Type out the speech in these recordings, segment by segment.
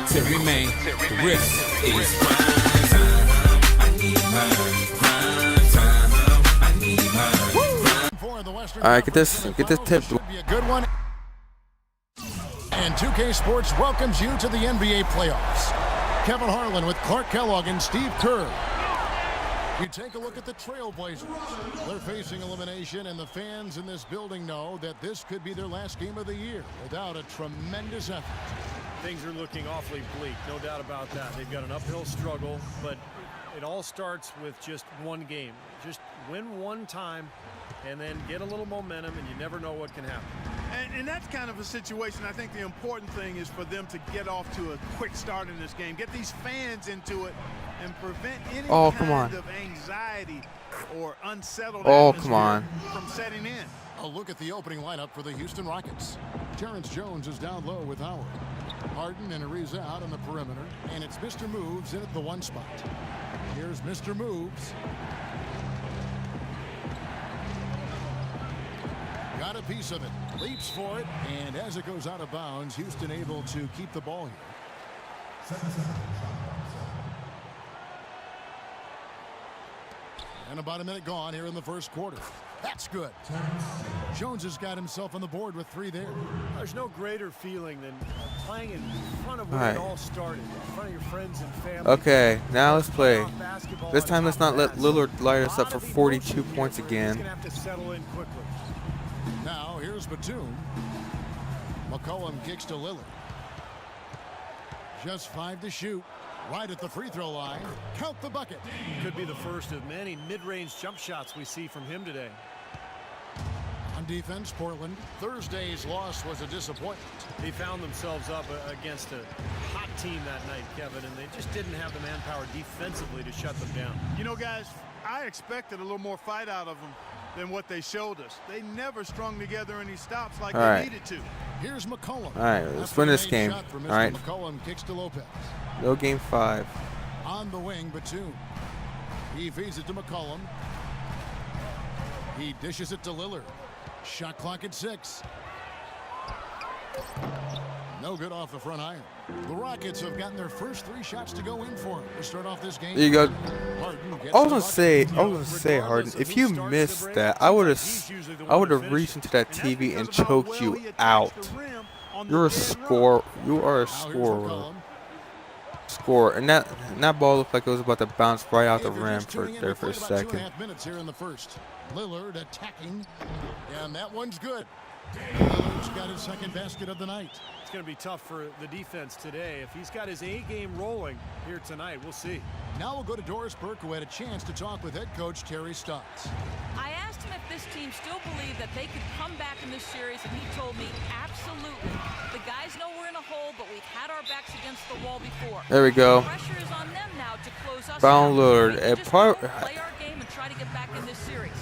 to remain. The risk is grind time. I need grind time. I need All right, get this tip. Should be a good one. And 2K Sports welcomes you to the NBA playoffs. Kevin Harlan with Clark Kellogg and Steve Kerr. You take a look at the Trailblazers. They're facing elimination, and the fans in this building know that this could be their last game of the year without a tremendous effort. Things are looking awfully bleak, no doubt about that. They've got an uphill struggle, but it all starts with just one game. Just win one time and then get a little momentum, and you never know what can happen. And that's kind of a situation. I think the important thing is for them to get off to a quick start in this game. Get these fans into it and prevent any kind of anxiety or unsettled atmosphere from setting in. A look at the opening lineup for the Houston Rockets. Terrence Jones is down low with Howard. Harden and Ariza out on the perimeter, and it's Mr. Moves in at the one spot. Here's Mr. Moves. Got a piece of it, leaps for it, and as it goes out of bounds, Houston able to keep the ball here. And about a minute gone here in the first quarter. That's good. Jones has got himself on the board with 3 there. There's no greater feeling than playing in front of where it all started, in front of your friends and family. Okay, now let's play. This time let's not let Lillard light us up for 42 points again. He's gonna have to settle in quickly. Now here's Batum. McCollum kicks to Lillard. Just 5 to shoot. Right at the free throw line. Count the bucket. Could be the first of many mid-range jump shots we see from him today. On defense, Portland. Thursday's loss was a disappointment. They found themselves up against a hot team that night, Kevin, and they just didn't have the manpower defensively to shut them down. You know, guys, I expected a little more fight out of them than what they showed us. They never strung together any stops like they needed to. Here's McCollum. All right, let's win this game. All right. McCollum kicks to Lopez. No game 5. On the wing, Batum. He feeds it to McCollum. He dishes it to Lillard. Shot clock at 6. No good off the front iron. The Rockets have gotten their first 3 shots to go in for him to start off this game. There you go. I was gonna say, Harden, if you missed that, I would have reached into that TV and choked you out. You're a score. You are a scorer. And that ball looked like it was about to bounce right out the rim for a second. 2.5 minutes here in the first. Lillard attacking, and that one's good. Lillard's got his second basket of the night. It's going to be tough for the defense today. If he's got his A game rolling here tonight, we'll see. Now we'll go to Doris Burke, who had a chance to talk with head coach Terry Stotts. I asked him if this team still believed that they could come back in this series, and he told me absolutely. The guys know we're in a hole, but we've had our backs against the wall before. There we go. The pressure is on them now to close us Brown out. Lillard. Play our game and try to get back in this series.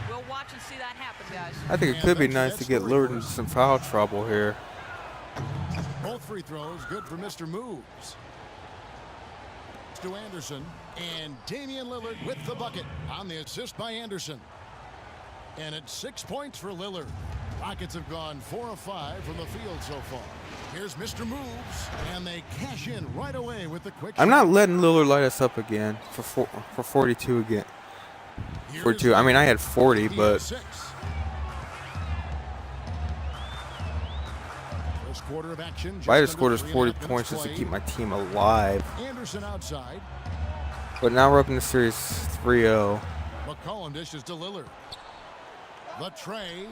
We'll watch and see that happen, guys. I think it could be nice to get Lillard into some foul trouble here. Both free throws good for Mr. Moves. To Anderson, and Damian Lillard with the bucket on the assist by Anderson. And it's 6 points for Lillard. Rockets have gone 4 of 5 from the field so far. Here's Mr. Moves, and they cash in right away with the quick I'm shot. not letting Lillard light us up again for 42 again. 42. I mean, I had 40, but first quarter of action. I just scored 40 points just to keep my team alive. Anderson outside. But now we're up in the series 3-0. McCollum dishes to Lillard. The tray.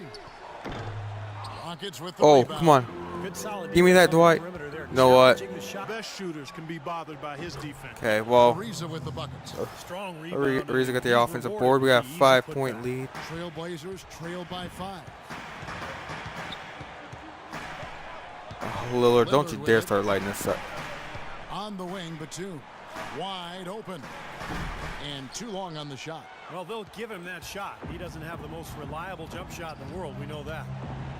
Rockets with the Oh, rebound. come on. Good solid Give me that, Dwight. You know what? Best shooters can be bothered by his defense. Okay, well, Ariza with the buckets. Strong rebound. Ariza got the offensive board. We got a 5-point lead. Trailblazers trailed by 5. Oh, Lillard, don't you dare start lighting us up. On the wing, Batum. Wide open. And too long on the shot. Well, they'll give him that shot. He doesn't have the most reliable jump shot in the world. We know that.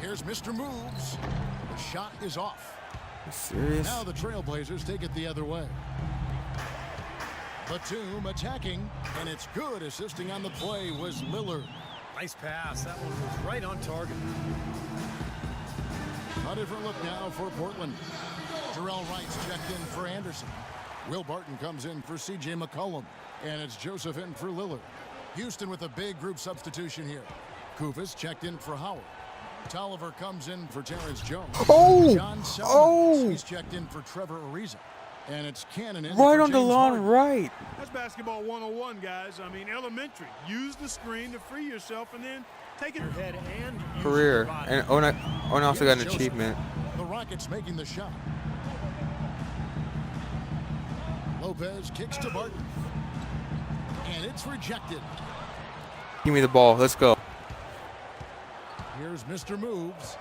Here's Mr. Moves. The shot is off. Are you serious? Now the Trailblazers take it the other way. Batum attacking, and it's good. Assisting on the play was Lillard. Nice pass. That one was right on target. A different look now for Portland. Jarrell Wright's checked in for Anderson. Will Barton comes in for C.J. McCollum. And it's Joseph in for Lillard. Houston with a big group substitution here. Kufis checked in for Howard. Tolliver comes in for Terrence Jones. Oh! John Selmans, Oh! he's checked in for Trevor Ariza. And it's Cannon in Right for on the James lawn, Harden. right. That's basketball 101, guys. I mean, elementary. Use the screen to free yourself and then take it. Your head and use Career. your body. And Owen also got an Joseph. achievement. The Rockets making the shot. Lopez kicks to Barton. And it's rejected. Give me the ball. Let's go. Here's Mr. Moves.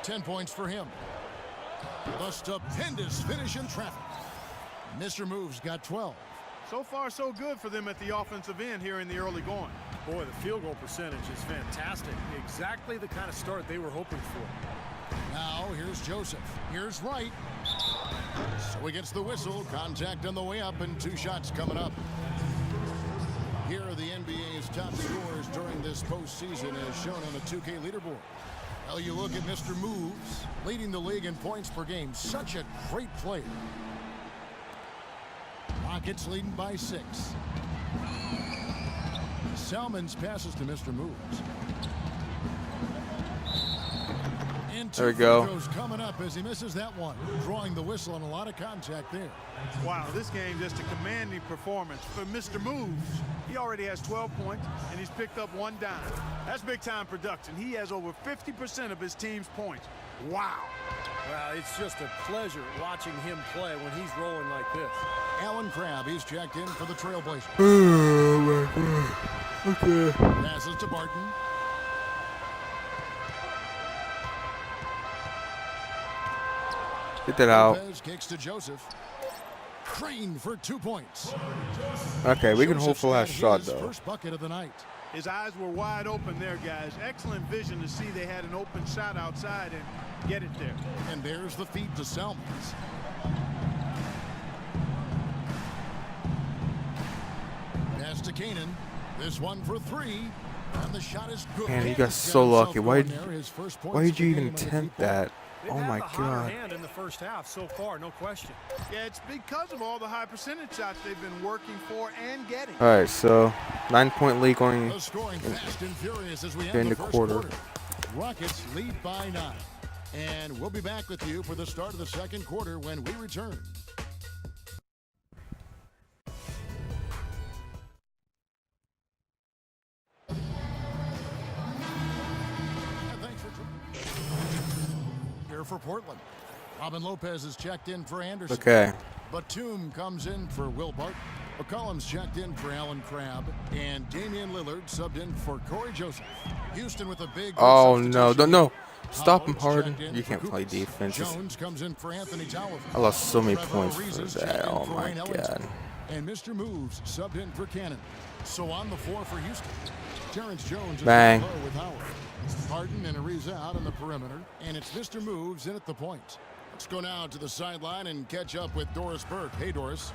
10 points for him. The stupendous finish in traffic. Mr. Moves got 12. So far, so good for them at the offensive end here in the early going. Boy, the field goal percentage is fantastic. Exactly the kind of start they were hoping for. Now here's Joseph. Here's Wright. So he gets the whistle. Contact on the way up and 2 shots coming up. Here are the NBA's top scorers during this postseason as shown on the 2K leaderboard. Well, you look at Mr. Moves, leading the league in points per game. Such a great player. Rockets leading by 6. Selmans passes to Mr. Moves. And There we 2 go. free throws coming up as he misses that one. Drawing the whistle and a lot of contact there. Wow, this game just a commanding performance for Mr. Moves. He already has 12 points, and he's picked up 1 dime. That's big-time production. He has over 50% of his team's points. Wow. Well, it's just a pleasure watching him play when he's rolling like this. Alan Crabb, he's checked in for the Trailblazers. Oh my God. Okay. Passes to Barton. Get that out. Lopez kicks to Joseph. Trained for 2 points. Okay, we can hold Joseph's for last got shot his though. First bucket of the night. His eyes were wide open there, guys. Excellent vision to see they had an open shot outside and get it there. And there's the feed to Selmans. Pass to Canaan. This one for 3. And the shot is good. Man, you got Canon's so himself lucky. Why going there. His first points Why did of you the even game on the attempt 3-point. that? They've Oh had my the hotter God. hand in the first half so far, no question. Yeah, it's because of all the high percentage shots they've been working for and getting. All right, so 9-point lead going. The scoring fast and furious as we in end the the first quarter. Rockets lead by 9. And we'll be back with you for the start of the second quarter when we return. Thanks for here for Portland. Robin Lopez is checked in for Anderson. Okay. Batum comes in for Will Barton. McCollum's checked in for Alan Crabb. And Damian Lillard subbed in for Corey Joseph. Houston with a big Oh no! substitution. No! Stop him, Howard's Harden. checked in You for can't play Kuzma. defense. Jones comes in for Anthony Tolliver. I lost so many Trevor points Ariza's for checked that. in Oh for my Wayne Ellington. God. And Mr. Moves subbed in for Cannon. So on the floor for Houston, Terrence Jones is Bang. low with Howard. Harden and Ariza out on the perimeter. And it's Mr. Moves in at the point. Let's go now to the sideline and catch up with Doris Burke. Hey, Doris.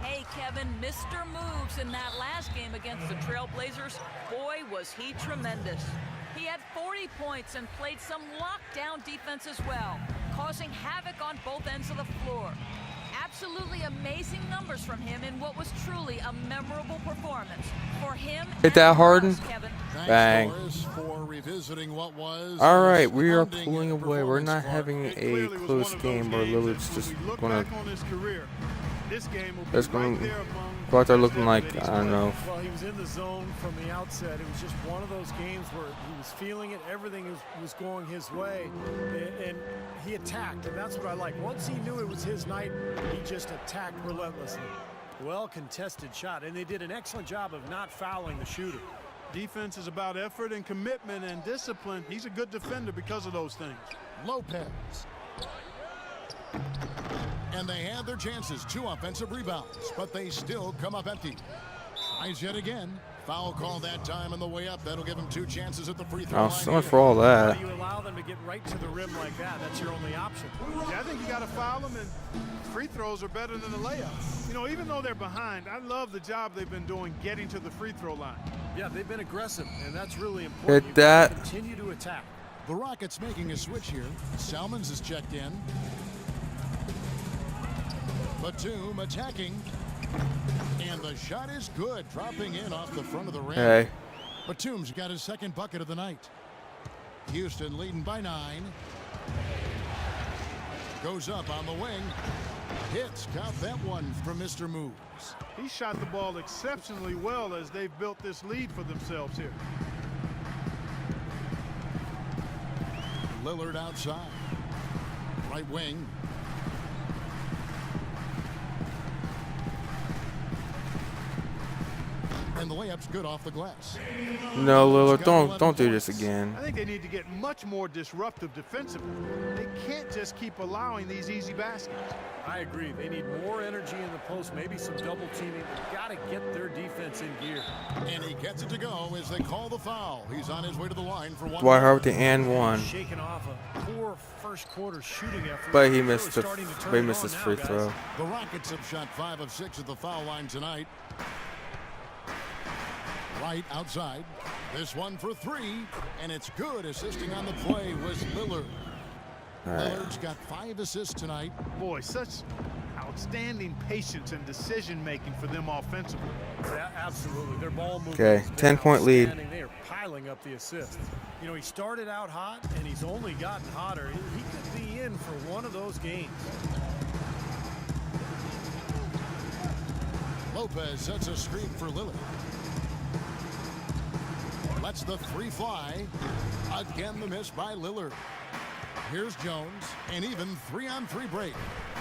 Hey, Kevin, Mr. Moves in that last game against the Trailblazers, boy, was he tremendous. He had 40 points and played some lockdown defense as well, causing havoc on both ends of the floor. Absolutely amazing numbers from him in what was truly a memorable performance. For him, Hit that, and for Harden. us, Kevin. Thanks, Bang. Doris, for revisiting what was. All a right, we are astounding pulling away. We're not performance, having It a clearly was close one of those game where games Lillard's that just when we look gonna back on his career, this game will be That's right gonna there among go out there the looking best like, that he's I don't played. know. Well, he was in the zone from the outset. It was just one of those games where he was feeling it. Everything was going his way, and he attacked, and that's what I like. Once he knew it was his night, he just attacked relentlessly. Well contested shot, and they did an excellent job of not fouling the shooter. Defense is about effort and commitment and discipline. He's a good defender because of those things. Lopez. And they had their chances. 2 offensive rebounds, but they still come up empty. Tries yet again. Foul call that time on the way up. That'll give him 2 chances at the free throw Oh, line. so much for all that. You allow them to get right to the rim like that. That's your only option. Yeah, I think you got to foul them, and free throws are better than the layup. You know, even though they're behind, I love the job they've been doing getting to the free throw line. Yeah, they've been aggressive, and that's really important. Hit You've got to that. Continue to attack. The Rockets making a switch here. Selmans is checked in. Batum attacking. And the shot is good, dropping in off the front of the rim. Hey. Batum's got his second bucket of the night. Houston leading by 9. Goes up on the wing. Hits, got that one from Mr. Moves. He shot the ball exceptionally well as they've built this lead for themselves here. Lillard outside. Right wing. And the layup's good off the glass. No, Lillard, don't do this again. I think they need to get much more disruptive defensively. They can't just keep allowing these easy baskets. I agree. They need more energy in the post, maybe some double teaming. They've got to get their defense in gear. And he gets it to go as they call the foul. He's on his way to the line for one. Dwight Howard with the and one. Shaking off a poor first quarter shooting effort. But he Really missed starting to turn he it missed on his now, free guys. throw. The Rockets have shot 5 of 6 at the foul line tonight. Right outside. This one for 3, and it's good. Assisting on the play was Lillard. Lillard's got 5 assists tonight. Boy, such outstanding patience and decision making for them offensively. Yeah, absolutely. Their ball movement. Okay, has been 10-point lead. outstanding. They are piling up the assists. You know, he started out hot, and he's only gotten hotter. He could be in for one of those games. Lopez sets a screen for Lillard. Lets the 3 fly. Again, the miss by Lillard. Here's Jones, and even 3-on-3 break.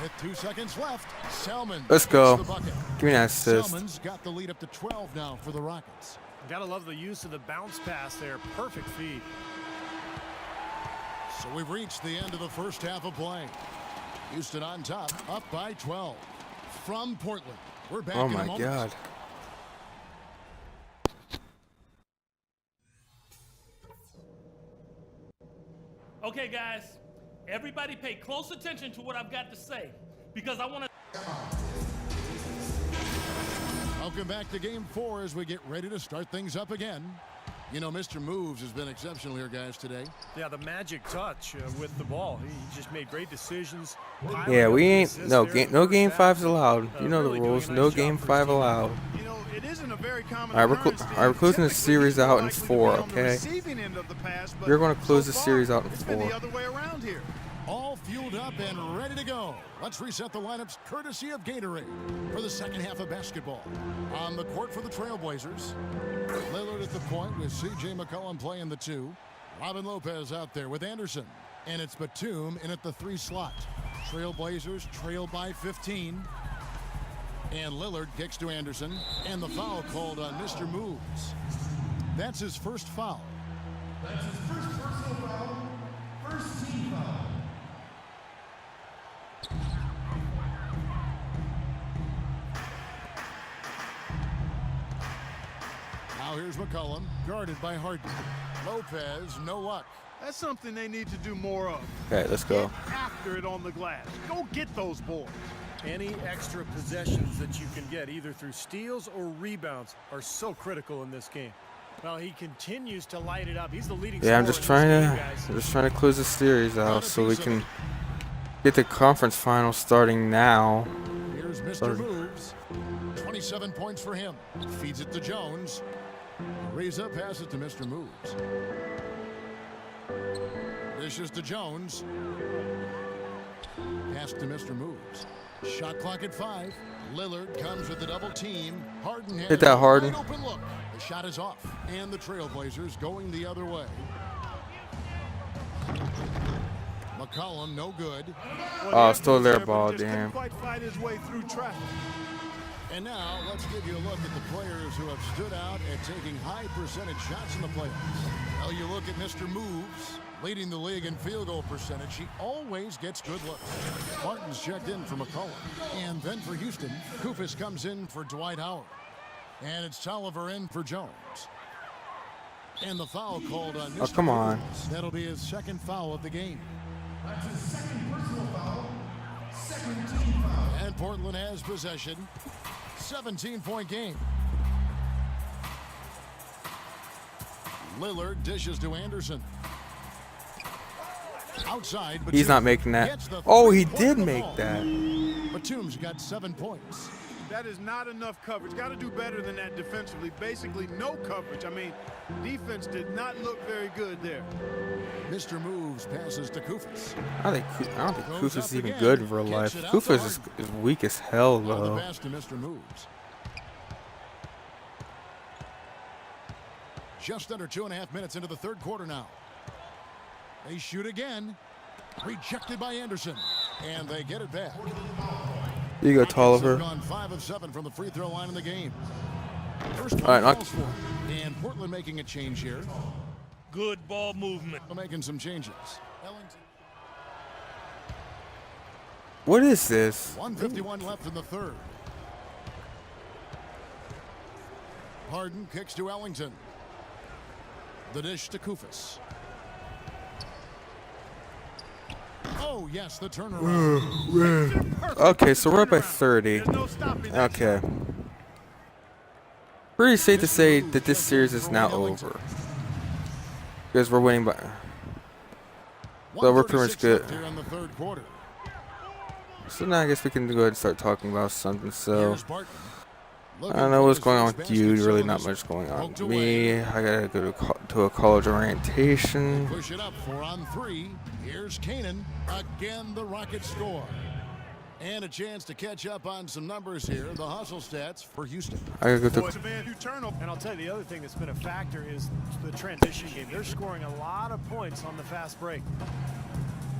With 2 seconds left, Selman. Let's go. gets the bucket. Give me that assist. Selman's got the lead up to 12 now for the Rockets. Gotta love the use of the bounce pass there. Perfect feed. So we've reached the end of the first half of play. Houston on top, up by 12. From Portland, we're back Oh in a my moment. God. Okay, guys, everybody pay close attention to what I've got to say because I want to. Welcome back to Game 4 as we get ready to start things up again. You know, Mr. Moves has been exceptional here, guys, today. Yeah, the magic touch with the ball. He just made great decisions. Yeah, we ain't no game 5's is allowed. You know the rules. No game 5 allowed. You know, it isn't a very common All right, occurrence, we're closing the Typically, series out in like to be 4, on the okay? receiving end of the pass, but You're gonna close so the far, series out in it's been 4. the other way around here. All fueled up and ready to go. Let's reset the lineups courtesy of Gatorade for the second half of basketball. On the court for the Trailblazers, Lillard at the point with C.J. McCollum playing the 2. Robin Lopez out there with Anderson. And it's Batum in at the 3 slot. Trailblazers trail by 15. And Lillard kicks to Anderson. And the foul called on Mr. Moves. That's his first foul. That's his first personal foul, first team foul. Now here's McCollum, guarded by Harden. Lopez, no luck. That's something they need to do more of. Okay, let's go. Get after it on the glass. Go get those boards. Any extra possessions that you can get, either through steals or rebounds, are so critical in this game. Well, he continues to light it up. He's the leading Yeah, I'm scorer just in trying this to game, guys. close the series out so we can get the conference final starting now. Here's Mr. Moves. 27 points for him. Feeds it to Jones. Raise up, pass it to Mr. Moves. Dishes to Jones. Pass to Mr. Moves. Shot clock at 5. Lillard comes with the double team. Harden has Hit that, Harden. a wide open look. The shot is off. And the Trailblazers going the other way. McCollum, no good. Oh, still their But ball, just couldn't damn. quite fight his way through traffic. And now let's give you a look at the players who have stood out at taking high percentage shots in the playoffs. Well, you look at Mr. Moves, leading the league in field goal percentage. He always gets good looks. Martin's checked in for McCollum. And then for Houston, Koufos comes in for Dwight Howard. And it's Tolliver in for Jones. And the foul called on Mr. Oh, come on. Moves. That'll be his second foul of the game. That's his second personal foul, second team foul. And Portland has possession. 17-point game. Lillard dishes to Anderson. Outside, but He's not making that. Oh, he did make that. Batum's got 7 points. That is not enough coverage. Got to do better than that defensively. Basically, no coverage. I mean, defense did not look very good there. Mr. Moves passes to Koufos. I don't think Koufos is even good in real life. Koufos is weak as hell, Now the though. pass to Mr. Moves. Just under 2.5 minutes into the third quarter now. They shoot again. Rejected by Anderson. And they get it back. You go, Tolliver. Gone 5 of 7 from the free throw line in the game. First one All right, falls for. And Portland making a change here. Good ball movement. Making some changes. What is this? 1:51 left in the third. Harden kicks to Ellington. The dish to Koufos. Oh, yes, the turnaround. Okay, so we're up by 30. There's no stopping that Okay. Pretty safe to say that this series is now over. Because we're winning by... So we're pretty much 1:36 good. left here in the third quarter. So now I guess we can go ahead and start talking about something. So, Here's Barton. I don't know what's going on with you. Really not much going on with me. I gotta go to a college orientation. Push it up 4 on 3. Here's Kanan. Again, the Rockets score. And a chance to catch up on some numbers here. The hustle stats for Houston. I gotta go Boys, to... man, you turnover. And I'll tell you the other thing that's been a factor is the transition game. They're scoring a lot of points on the fast break.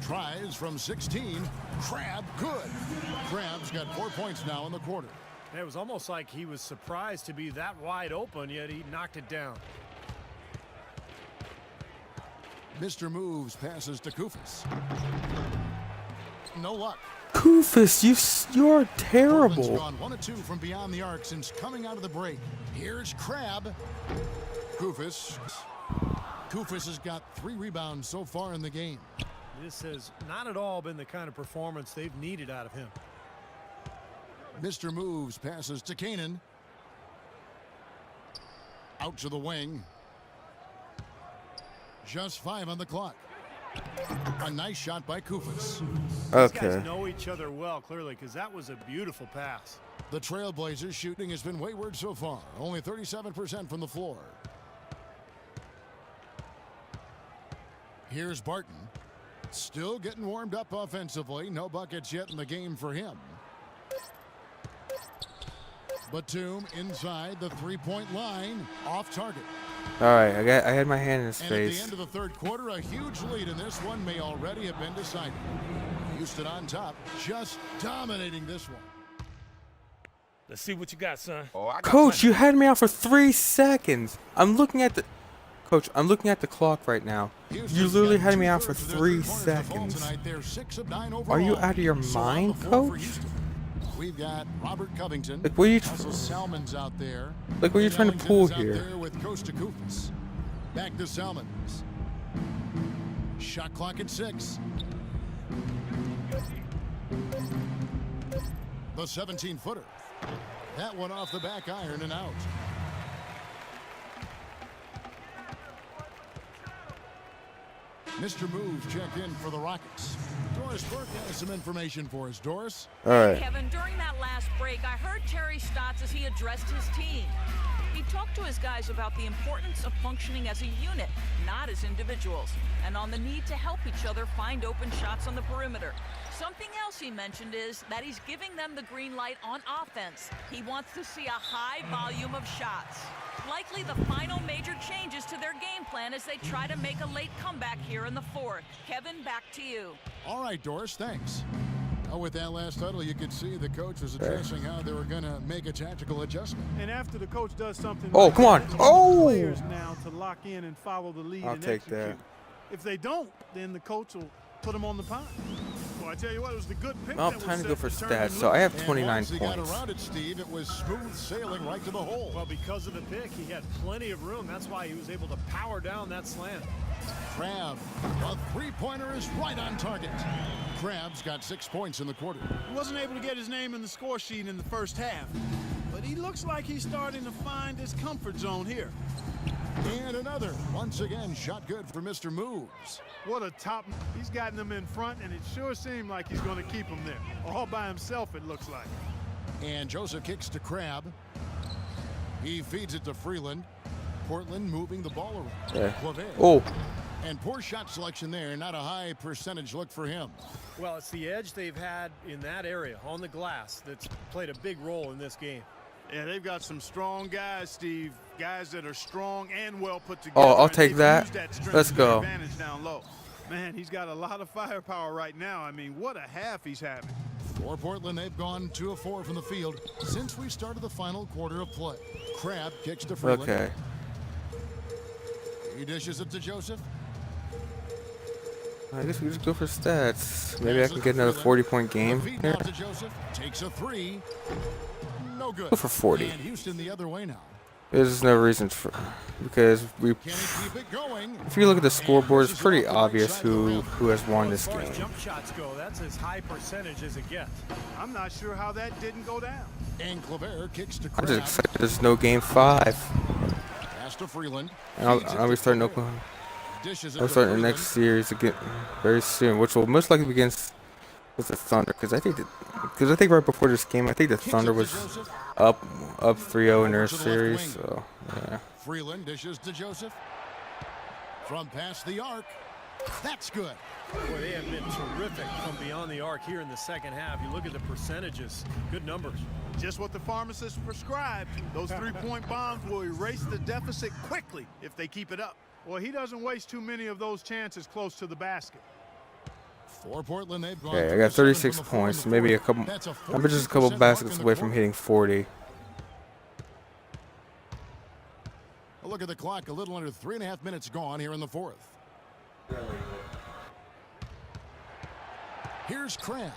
Tries from 16. Crab, good. Crab's got 4 points now in the quarter. It was almost like he was surprised to be that wide open, yet he knocked it down. Mr. Moves passes to Koufos. No luck. Koufos, you're Portland's terrible. gone 1 of 2 from beyond the arc since coming out of the break. Here's Crab. Koufos. Koufos has got 3 rebounds so far in the game. This has not at all been the kind of performance they've needed out of him. Mr. Moves passes to Kanan. Out to the wing. Just 5 on the clock. A nice shot by Koufos. These Okay. guys know each other well, clearly, because that was a beautiful pass. The Trailblazers shooting has been wayward so far. Only 37% from the floor. Here's Barton. Still getting warmed up offensively. No buckets yet in the game for him. Batum inside the 3-point line. Off target. Alright, I had my hand in his And at the face. end of the third quarter, a huge lead in this one may already have been decided. Houston on top, just dominating this one. Let's see what you got, son. Coach, you had me out for 3 seconds. I'm looking at the... Coach, I'm looking at the clock right now. You Houston's literally got had me out for 2/3 of their 3 three-quarters to fall seconds. tonight. They're 6 of 9 Are you overall. out of your So on mind, the floor for Coach? Houston. We've got Robert Covington. Like, what are you... Also Salmon's out there. Like, what are you And trying to Ellington pull is out here? there with Costa Koufos. Back to Salmons. Shot clock at 6. The 17-footer. That one off the back iron and out. Mr. Moves checked in for the Rockets. Doris Burke has some information for us. Doris? Alright. Kevin, during that last break, I heard Terry Stotts as he addressed his team. He talked to his guys about the importance of functioning as a unit, not as individuals, and on the need to help each other find open shots on the perimeter. Something else he mentioned is that he's giving them the green light on offense. He wants to see a high volume of shots. Likely the final major changes to their game plan as they try to make a late comeback here in the fourth. Kevin, back to you. All right, Doris, thanks. With that last huddle, you could see the coach was addressing how they were going to make a tactical adjustment. And after the coach does something, Oh, like come on. that, Oh! players now to lock in and follow the lead I'll and take execute. that. If they don't, then the coach will put them on the pine. Well, I tell you what, it was the good pick. Well, that was time to set go for turn stats. and So I have And 29 once he got points. around it, Steve, it was smooth sailing right to the hole. Well, because of the pick, he had plenty of room. That's why he was able to power down that slant. Crab, a three-pointer is right on target. Crab's got 6 points in the quarter. He wasn't able to get his name in the score sheet in the first half, but he looks like he's starting to find his comfort zone here. And another. Once again, shot good for Mr. Moves. What a top. He's gotten them in front, and it sure seemed like he's going to keep them there. All by himself, it looks like. And Joseph kicks to Crab. He feeds it to Freeland. Portland moving the ball around. Yeah. Clavet. Oh, And poor shot selection there. Not a high percentage look for him. Well, it's the edge they've had in that area on the glass that's played a big role in this game. Yeah, they've got some strong guys, Steve. Guys that are strong and well put together. I'll and take they've that. used strength Let's to their go. advantage down low. Man, he's got a lot of firepower right now. I mean, what a half he's having. For Portland, they've gone 2 of 4 from the field since we started the final quarter of play. Crab kicks to Freeland. okay. He dishes it to Joseph. I guess we just go for stats. Maybe I can get another 40-point game Feed here. now to Joseph. Takes a 3. No good. Go for 40. And Houston the other way now. There's no reason for, because we. Can he keep it going? If you look at the scoreboard, it's pretty obvious who has won this As far game. as jump shots go, that's as high percentage as it gets. I'm not sure how that didn't go down. And Clavet kicks to I'm Crab. just excited there's no game 5. Pass to Freeland. And I'll Feeds it be to starting Clavet. Oklahoma. Dishes it I'll to start the Freeland. next series again very soon, which will most likely begin with the Thunder, because I think right before this game, I think the Kicks it Thunder to was Joseph. up 3-0 in their Over to the left series. wing. So yeah. Freeland dishes to Joseph. From past the arc. That's good. Boy, they have been terrific from beyond the arc here in the second half. You look at the percentages, good numbers. Just what the pharmacist prescribed. Those three-point bombs will erase the deficit quickly if they keep it up. Well, he doesn't waste too many of those chances close to the basket. For Portland, they've gone. Okay, I got 36 points. Maybe a couple. I'm just a couple baskets away from hitting 40. A look at the clock. A little under 3.5 minutes gone here in the fourth. Here's Crab.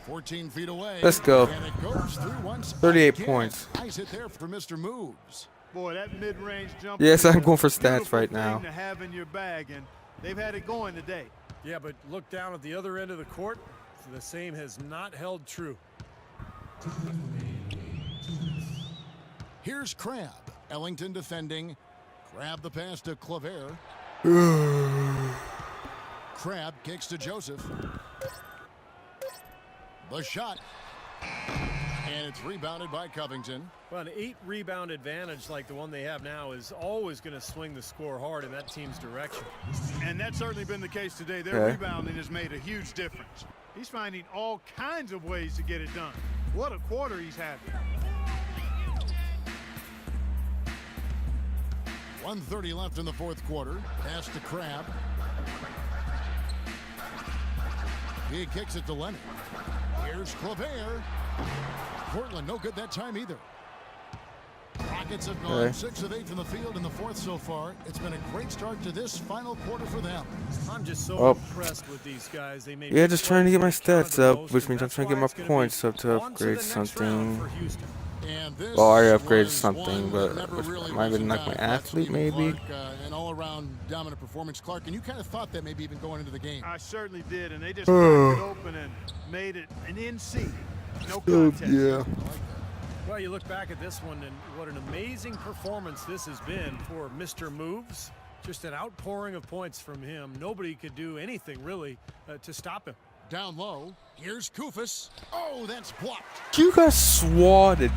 14 feet away. Let's go. And it goes through once 38 again. points. Nice hit there for Mr. Moves. Boy, that mid-range jump. Yes, is I'm a going for stats beautiful right thing now. to have in your bag, and they've had it going today. Yeah, but look down at the other end of the court. The same has not held true. Here's Crab. Ellington defending. Crab the pass to Clavet. Crab kicks to Joseph. The shot. And it's rebounded by Covington. Well, an 8-rebound advantage like the one they have now is always going to swing the score hard in that team's direction. And that's certainly been the case today. Their Okay. rebounding has made a huge difference. He's finding all kinds of ways to get it done. What a quarter he's having. 1:30 left in the fourth quarter. Pass to Crab. He kicks it to Leonard. Here's Clavet. Portland no good that time either. Rockets have gone Okay. 6 of 8 from the field in the fourth so far. It's been a great start to this final quarter for them. I'm just so Oh. impressed with these guys. They made Yeah, big just trying to get my plays, they counted stats the up, most, which and means I'm that's trying to get why my it's gonna be points up to on the upgrade next round something. for Houston. And this Well, I already upgraded was something, one but that never really might have was been like about my that athlete, Stephen maybe. Clark, an all-around dominant performance, Clark, and you kind of thought that maybe even going into the game. I certainly did, and they just cracked it open and made it an NC. No contest. Yeah. Well, you look back at this one, and what an amazing performance this has been for Mr. Moves. Just an outpouring of points from him. Nobody could do anything, really, to stop him. Down low, here's Kufis. Oh, that's blocked. You got swatted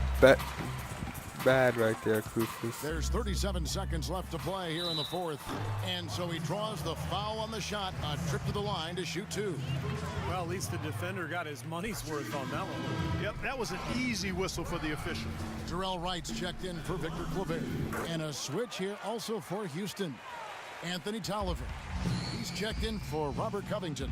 bad right there, Kufis. There's 37 seconds left to play here in the fourth. And so he draws the foul on the shot, a trip to the line to shoot 2. Well, at least the defender got his money's worth on that one. Yep, that was an easy whistle for the official. Terrell Wright's checked in for Victor Clavet. And a switch here also for Houston. Anthony Tolliver. He's checked in for Robert Covington.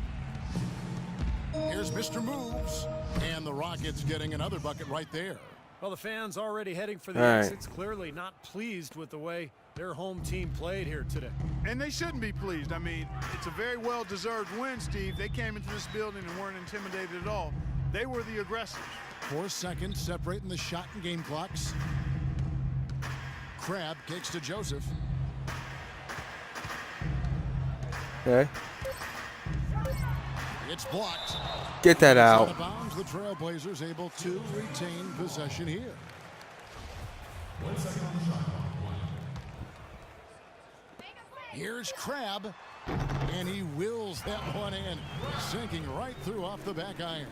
Here's Mr. Moves. And the Rockets getting another bucket right there. Well, the fans already heading for the All right. exits, clearly not pleased with the way their home team played here today. And they shouldn't be pleased. I mean, it's a very well-deserved win, Steve. They came into this building and weren't intimidated at all. They were the aggressors. 4 seconds separating the shot and game clocks. Crab kicks to Joseph. Okay. It's blocked. Get that Out out. of bounds. The Trailblazers able to retain possession here. Here's Crab, and he wills that one in, sinking right through off the back iron.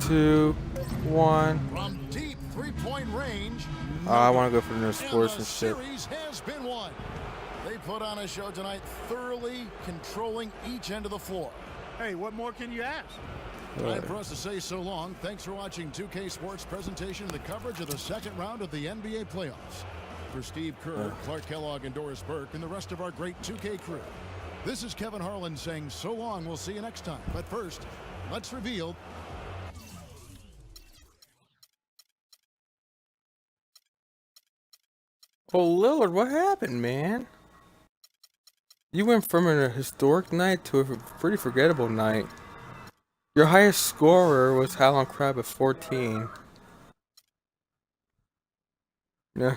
2, 1. From deep three-point range. I want to go for no And the sportsmanship. series has been won. They put on a show tonight, thoroughly controlling each end of the floor. Hey, what more can you ask? Time for us to say so long. Thanks for watching 2K Sports presentation of the coverage of the second round of the NBA playoffs. For Steve Kerr, Clark Kellogg, and Doris Burke, and the rest of our great 2K crew, this is Kevin Harlan saying so long. We'll see you next time. But first, let's reveal. Oh, Lillard, what happened, man? You went from a historic night to a pretty forgettable night. Your highest scorer was Halon Crab at 14. Yeah.